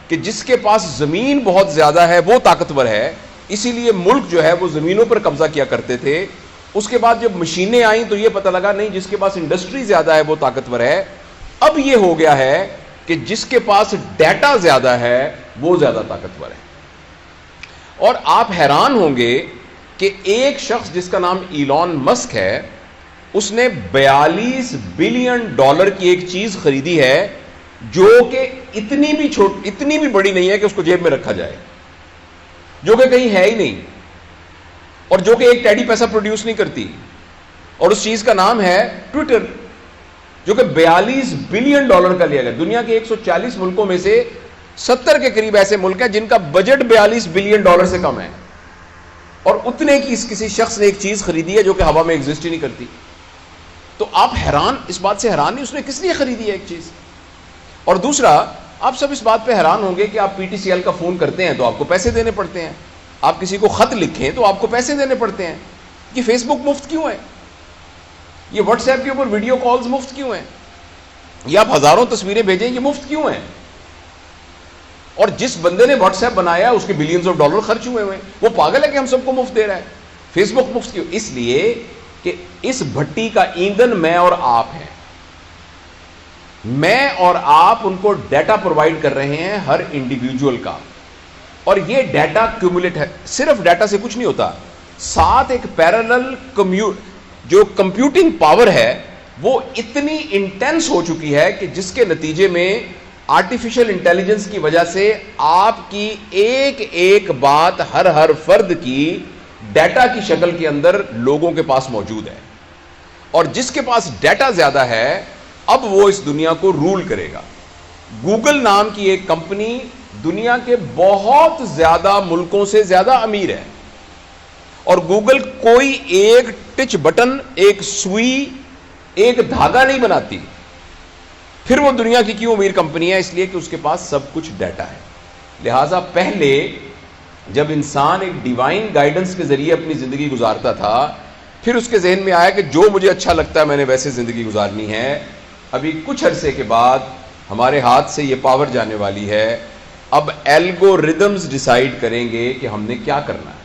کہ جس کے پاس زمین بہت زیادہ ہے وہ طاقتور ہے، اسی لیے ملک جو ہے وہ زمینوں پر قبضہ کیا کرتے تھے. اس کے بعد جب مشینیں آئیں تو یہ پتہ لگا نہیں، جس کے پاس انڈسٹری زیادہ ہے وہ طاقتور ہے. اب یہ ہو گیا ہے کہ جس کے پاس ڈیٹا زیادہ ہے وہ زیادہ طاقتور ہے. اور آپ حیران ہوں گے کہ ایک شخص جس کا نام ایلون مسک ہے، اس نے $42 بلین کی ایک چیز خریدی ہے جو کہ اتنی بھی بڑی نہیں ہے کہ اس کو جیب میں رکھا جائے، جو کہ کہیں ہے ہی نہیں، اور جو کہ ایک ٹیڈی پیسہ پروڈیوس نہیں کرتی. اور اس چیز کا نام ہے ٹویٹر، جو کہ $42 بلین کا لیا گیا. دنیا کے 140 ملکوں میں سے 70 کے قریب ایسے ملک ہیں جن کا بجٹ $42 بلین سے کم ہے، اور اتنے کی کسی شخص نے ایک چیز خریدی ہے جو کہ ہوا میں ایگزسٹ ہی نہیں کرتی. تو آپ حیران، اس بات سے حیران نہیں اس نے کس لیے خریدی ہے ایک چیز. اور دوسرا، آپ سب اس بات پہ حیران ہوں گے کہ آپ پی ٹی سی ایل کا فون کرتے ہیں تو آپ کو پیسے دینے پڑتے ہیں، آپ کسی کو خط لکھیں تو آپ کو پیسے دینے پڑتے ہیں. یہ فیس بک مفت کیوں ہے؟ یہ واٹس ایپ کے اوپر ویڈیو کالز مفت کیوں ہیں؟ یہ آپ ہزاروں تصویریں بھیجیں، یہ مفت کیوں ہیں؟ اور جس بندے نے واٹس ایپ بنایا اس کے $بلینز خرچ ہوئے ہیں، وہ پاگل ہے کہ ہم سب کو مفت دے رہا ہے. فیس بک مفت کیوں؟ اس لیے کہ اس بھٹی کا ایندھن میں اور آپ ہیں. میں اور آپ ان کو ڈیٹا پرووائڈ کر رہے ہیں ہر انڈیویجول کا، اور یہ ڈیٹا کیومولیٹ ہے. صرف ڈیٹا سے کچھ نہیں ہوتا، ساتھ ایک پیرالل جو کمپیوٹنگ پاور ہے وہ اتنی انٹینس ہو چکی ہے کہ جس کے نتیجے میں آرٹیفیشل انٹیلیجنس کی وجہ سے آپ کی ایک ایک بات ہر فرد کی ڈیٹا کی شکل کے اندر لوگوں کے پاس موجود ہے. اور جس کے پاس ڈیٹا زیادہ ہے اب وہ اس دنیا کو رول کرے گا. گوگل نام کی ایک کمپنی دنیا کے بہت زیادہ ملکوں سے زیادہ امیر ہے، اور گوگل کوئی ایک ٹچ بٹن، ایک سوئی، ایک دھاگا نہیں بناتی. پھر وہ دنیا کی کیوں امیر کمپنی ہے؟ اس لیے کہ اس کے پاس سب کچھ ڈیٹا ہے. لہٰذا پہلے جب انسان ایک ڈیوائن گائیڈنس کے ذریعے اپنی زندگی گزارتا تھا، پھر اس کے ذہن میں آیا کہ جو مجھے اچھا لگتا ہے میں نے ویسے زندگی گزارنی ہے. ابھی کچھ عرصے کے بعد ہمارے ہاتھ سے یہ پاور جانے والی ہے. اب الگوریدمز ڈیسائیڈ کریں گے کہ ہم نے کیا کرنا ہے.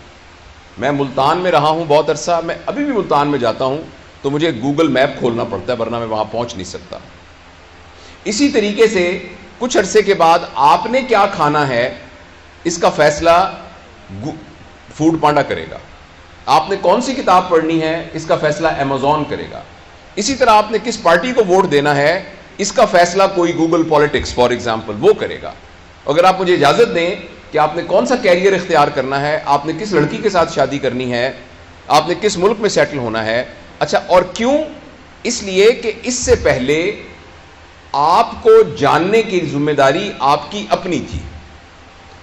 میں ملتان میں رہا ہوں بہت عرصہ، میں ابھی بھی ملتان میں جاتا ہوں تو مجھے گوگل میپ کھولنا پڑتا ہے، ورنہ میں وہاں پہنچ نہیں سکتا. اسی طریقے سے کچھ عرصے کے بعد آپ نے کیا کھانا ہے اس کا فیصلہ فوڈ پانڈا کرے گا. آپ نے کون سی کتاب پڑھنی ہے اس کا فیصلہ امیزون کرے گا. اسی طرح آپ نے کس پارٹی کو ووٹ دینا ہے اس کا فیصلہ کوئی گوگل پالیٹکس فار ایگزامپل وہ کرے گا. اگر آپ مجھے اجازت دیں کہ آپ نے کون سا کیریئر اختیار کرنا ہے، آپ نے کس لڑکی کے ساتھ شادی کرنی ہے، آپ نے کس ملک میں سیٹل ہونا ہے. اچھا، اور کیوں؟ اس لیے کہ اس سے پہلے آپ کو جاننے کی ذمہ داری آپ کی اپنی تھی،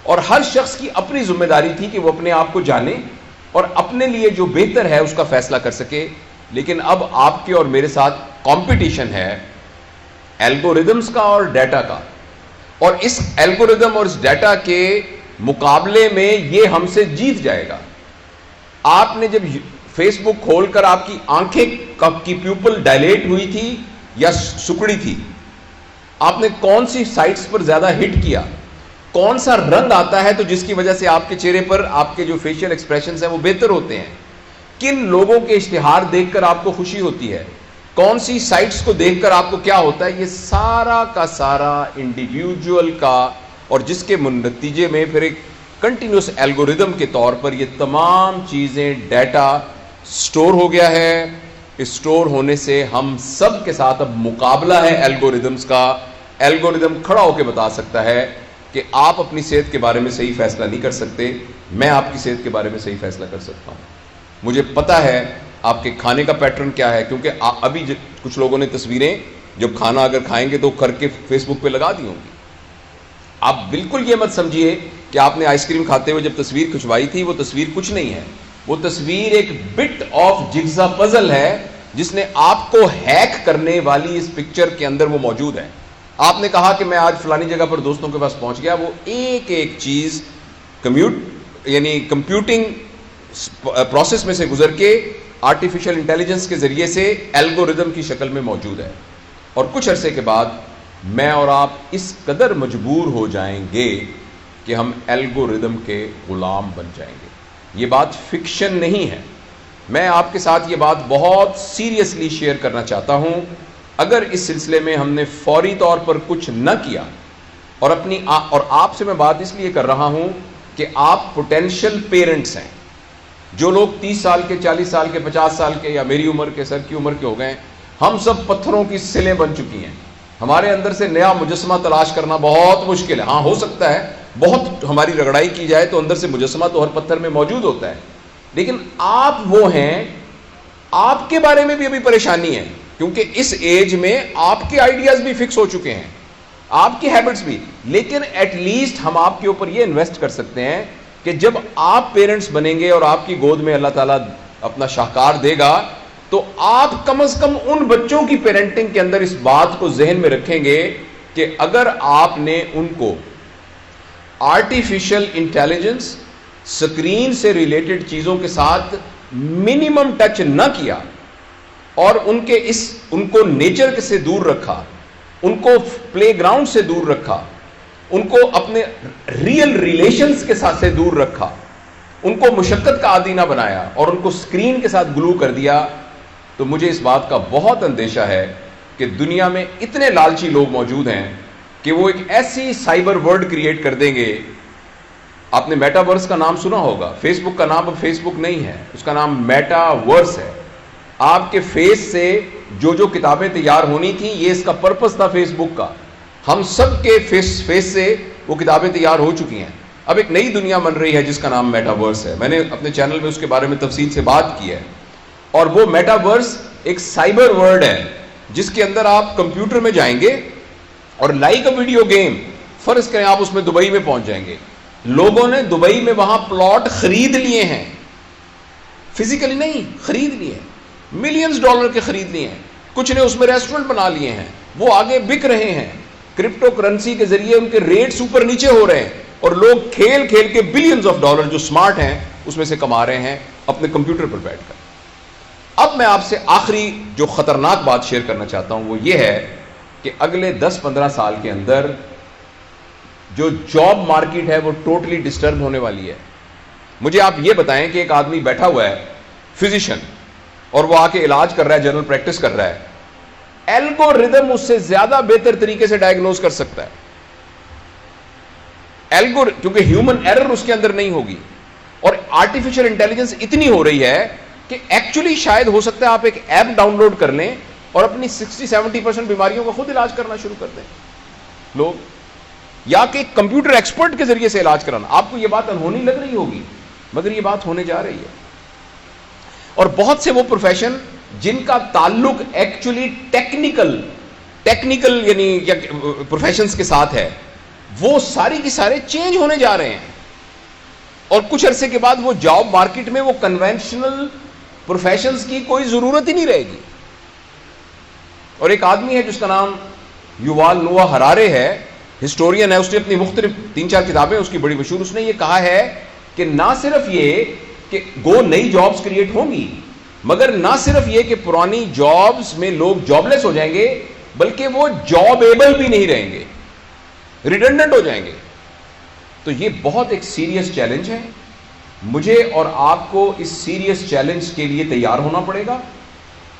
اور ہر شخص کی اپنی ذمہ داری تھی کہ وہ اپنے آپ کو جانے اور اپنے لیے جو بہتر ہے اس کا فیصلہ کر سکے. لیکن اب آپ کے اور میرے ساتھ کمپٹیشن ہے الگوریدمز کا اور ڈیٹا کا، اور اس الگوریدم اور اس ڈیٹا کے مقابلے میں یہ ہم سے جیت جائے گا. آپ نے جب فیس بک کھول کر آپ کی آنکھیں کی پیوپل ڈائلیٹ ہوئی تھی یا سکڑی تھی، آپ نے کون سی سائٹس پر زیادہ ہٹ کیا، کون سا رنگ آتا ہے تو جس کی وجہ سے آپ کے چہرے پر آپ کے جو فیشل ایکسپریشنز ہیں وہ بہتر ہوتے ہیں، کن لوگوں کے اشتہار دیکھ کر آپ کو خوشی ہوتی ہے، کون سی سائٹس کو دیکھ کر آپ کو کیا ہوتا ہے، یہ سارا کا سارا انڈیویجول کا، اور جس کے نتیجے میں پھر ایک کنٹینیوس الگوریدم کے طور پر یہ تمام چیزیں ڈیٹا سٹور ہو گیا ہے. سٹور ہونے سے ہم سب کے ساتھ اب مقابلہ ہے الگوریدمز کا. الگوریدم کھڑا ہو کے بتا سکتا ہے کہ آپ اپنی صحت کے بارے میں صحیح فیصلہ نہیں کر سکتے، میں آپ کی صحت کے بارے میں صحیح فیصلہ کر سکتا ہوں. مجھے پتا ہے آپ کے کھانے کا پیٹرن کیا ہے، کیونکہ ابھی کچھ لوگوں نے تصویریں جب کھانا اگر کھائیں گے تو کر کے فیس بک پہ لگا دی ہوں گی. آپ بالکل یہ مت سمجھیے کہ آپ نے آئس کریم کھاتے ہوئے جب تصویر کھنچوائی تھی وہ تصویر کچھ نہیں ہے، وہ تصویر ایک بٹ آف جگزا پزل ہے جس نے آپ کو ہیک کرنے والی اس پکچر کے اندر وہ موجود ہے. آپ نے کہا کہ میں آج فلانی جگہ پر دوستوں کے پاس پہنچ گیا، وہ ایک ایک چیز کمپیوٹنگ پروسیس میں سے گزر کے آرٹیفیشل انٹیلیجنس کے ذریعے سے الگوریدم کی شکل میں موجود ہے. اور کچھ عرصے کے بعد میں اور آپ اس قدر مجبور ہو جائیں گے کہ ہم الگوریدم کے غلام بن جائیں گے. یہ بات فکشن نہیں ہے. میں آپ کے ساتھ یہ بات بہت سیریسلی شیئر کرنا چاہتا ہوں. اگر اس سلسلے میں ہم نے فوری طور پر کچھ نہ کیا اور آپ سے میں بات اس لیے کر رہا ہوں کہ آپ پوٹینشیل پیرنٹس ہیں. جو لوگ 30 سال کے، 40 سال کے، 50 سال کے یا میری عمر کے، سر کی عمر کے ہو گئے ہیں، ہم سب پتھروں کی سلیں بن چکی ہیں. ہمارے اندر سے نیا مجسمہ تلاش کرنا بہت مشکل ہے. ہاں ہو سکتا ہے بہت ہماری رگڑائی کی جائے تو اندر سے مجسمہ تو ہر پتھر میں موجود ہوتا ہے. لیکن آپ وہ ہیں، آپ کے بارے میں بھی ابھی پریشانی ہے، کیونکہ اس ایج میں آپ کے آئیڈیاز بھی فکس ہو چکے ہیں، آپ کی ہیبٹس بھی. لیکن ایٹ لیسٹ ہم آپ کے اوپر یہ انویسٹ کر سکتے ہیں کہ جب آپ پیرنٹس بنیں گے اور آپ کی گود میں اللہ تعالیٰ اپنا شاہکار دے گا تو آپ کم از کم ان بچوں کی پیرنٹنگ کے اندر اس بات کو ذہن میں رکھیں گے کہ اگر آپ نے ان کو آرٹیفیشل انٹیلیجنس، سکرین سے ریلیٹڈ چیزوں کے ساتھ منیمم ٹچ نہ کیا اور ان کو نیچر سے دور رکھا، ان کو پلے گراؤنڈ سے دور رکھا، ان کو اپنے ریئل ریلیشنز کے ساتھ سے دور رکھا، ان کو مشقت کا عادی نہ بنایا اور ان کو سکرین کے ساتھ گلو کر دیا، تو مجھے اس بات کا بہت اندیشہ ہے کہ دنیا میں اتنے لالچی لوگ موجود ہیں کہ وہ ایک ایسی سائبر ورلڈ کریٹ کر دیں گے. آپ نے میٹا ورس کا نام سنا ہوگا. فیس بک کا نام اب فیس بک نہیں ہے، اس کا نام میٹا ورس ہے. آپ کے فیس سے جو کتابیں تیار ہونی تھیں، یہ اس کا پرپس تھا فیس بک کا. ہم سب کے فیس سے وہ کتابیں تیار ہو چکی ہیں. اب ایک نئی دنیا بن رہی ہے جس کا نام میٹا ورس ہے. میں نے اپنے چینل میں اس کے بارے میں تفصیل سے بات کی ہے. اور وہ میٹا ورس ایک سائبر ورلڈ ہے جس کے اندر آپ کمپیوٹر میں جائیں گے اور لائک اے ویڈیو گیم، فرض کریں آپ اس میں دبئی میں پہنچ جائیں گے. لوگوں نے دبئی میں وہاں پلاٹ خرید لیے ہیں، فزیکلی نہیں، خرید لیے ہیں، ملینز ڈالر کے خرید لیے ہیں. کچھ نے اس میں ریسٹورنٹ بنا لیے ہیں، وہ آگے بک رہے ہیں. کرپٹو کرنسی کے ذریعے ان کے ریٹس اوپر نیچے ہو رہے ہیں اور لوگ کھیل کے بلینز آف ڈالر جو سمارٹ ہیں اس میں سے کما رہے ہیں اپنے کمپیوٹر پر بیٹھ کر. اب میں آپ سے آخری جو خطرناک بات شیئر کرنا چاہتا ہوں وہ یہ ہے کہ اگلے 10-15 سال کے اندر جو جاب مارکیٹ ہے وہ ٹوٹلی ڈسٹرب ہونے والی ہے. مجھے آپ یہ بتائیں کہ ایک آدمی بیٹھا ہوا ہے فزیشین اور وہ آ کے علاج کر رہا ہے، جنرل پریکٹس کر رہا ہے، الگوریدم اس سے زیادہ بہتر طریقے سے ڈائگنوز کر سکتا ہے. کیونکہ ہیومن ایرر اس کے اندر نہیں ہوگی اور آرٹیفیشل انٹیلیجنس اتنی ہو رہی ہے کہ ایکچولی شاید ہو سکتا ہے آپ ایک ایپ ڈاؤن لوڈ کر لیں اور اپنی 60-70% بیماریوں کا خود علاج کرنا شروع کر دیں لوگ، یا کہ کمپیوٹر ایکسپرٹ کے ذریعے سے علاج کرانا. آپ کو یہ بات انہونی لگ رہی ہوگی مگر یہ بات ہونے جا رہی ہے. اور بہت سے وہ پروفیشن جن کا تعلق ایکچولی ٹیکنیکل یعنی پروفیشنز کے ساتھ ہے، وہ ساری کی سارے چینج ہونے جا رہے ہیں اور کچھ عرصے کے بعد وہ جاب مارکیٹ میں وہ کنونشنل پروفیشنز کی کوئی ضرورت ہی نہیں رہے گی. اور ایک آدمی ہے جس کا نام یووال نوآ ہرارے ہے، ہسٹورین ہے، اس نے اپنی مختلف 3-4 کتابیں اس کی بڑی مشہور. اس نے یہ کہا ہے کہ نہ صرف یہ کہ نئی جابز کریٹ ہوں گی، مگر نہ صرف یہ کہ پرانی جابز میں لوگ جاب لیس ہو جائیں گے، بلکہ وہ جاب ایبل بھی نہیں رہیں گے، ریڈنڈنٹ ہو جائیں گے. تو یہ بہت ایک سیریس چیلنج ہے. مجھے اور آپ کو اس سیریس چیلنج کے لیے تیار ہونا پڑے گا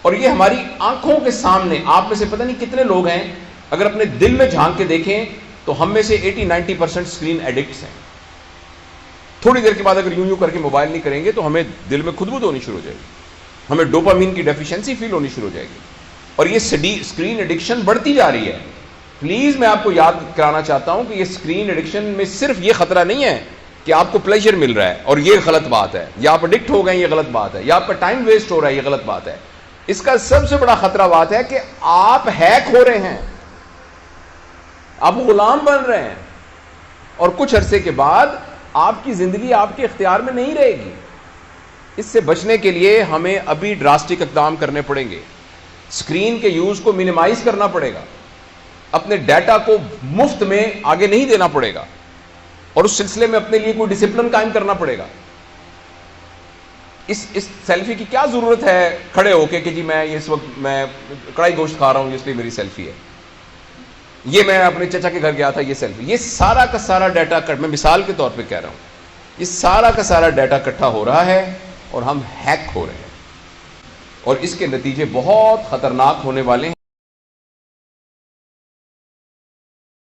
اور یہ ہماری آنکھوں کے سامنے. آپ میں سے پتہ نہیں کتنے لوگ ہیں اگر اپنے دل میں جھانک کے دیکھیں تو ہم میں سے 80-90% اسکرین ایڈکٹس ہیں. تھوڑی دیر کے بعد اگر یوں کر کے موبائل نہیں کریں گے تو ہمیں دل میں خودبود ہونی شروع ہو جائے گی، ہمیں ڈوپامین کی ڈیفیشنسی فیل ہونی شروع ہو جائے گی اور یہ اسکرین ایڈکشن بڑھتی جا رہی ہے. پلیز میں آپ کو یاد کرانا چاہتا ہوں کہ یہ اسکرین ایڈکشن میں صرف یہ خطرہ نہیں ہے کہ آپ کو پلیجر مل رہا ہے اور یہ غلط بات ہے، یا آپ ایڈکٹ ہو گئے یہ غلط بات ہے، یا آپ کا ٹائم ویسٹ ہو رہا ہے یہ غلط بات ہے. اس کا سب سے بڑا خطرہ بات ہے کہ آپ ہیک ہو رہے ہیں، آپ غلام بن رہے ہیں اور کچھ عرصے کے بعد آپ کی زندگی آپ کے اختیار میں نہیں رہے گی. اس سے بچنے کے لیے ہمیں ابھی ڈراسٹک اقدام کرنے پڑیں گے. اسکرین کے یوز کو منیمائز کرنا پڑے گا، اپنے ڈیٹا کو مفت میں آگے نہیں دینا پڑے گا اور اس سلسلے میں اپنے لیے کوئی ڈسپلن قائم کرنا پڑے گا. اس سیلفی کی کیا ضرورت ہے کھڑے ہو کے کہ جی میں اس وقت میں کڑھائی گوشت کھا رہا ہوں اس لیے میری سیلفی ہے. یہ میں اپنے چچا کے گھر گیا تھا، یہ سیلفی، یہ سارا کا سارا ڈیٹا میں مثال کے طور پہ کہہ رہا ہوں، یہ سارا کا سارا ڈیٹا اکٹھا ہو رہا ہے اور ہم ہیک ہو رہے ہیں، اور اس کے نتیجے بہت خطرناک ہونے والے ہیں۔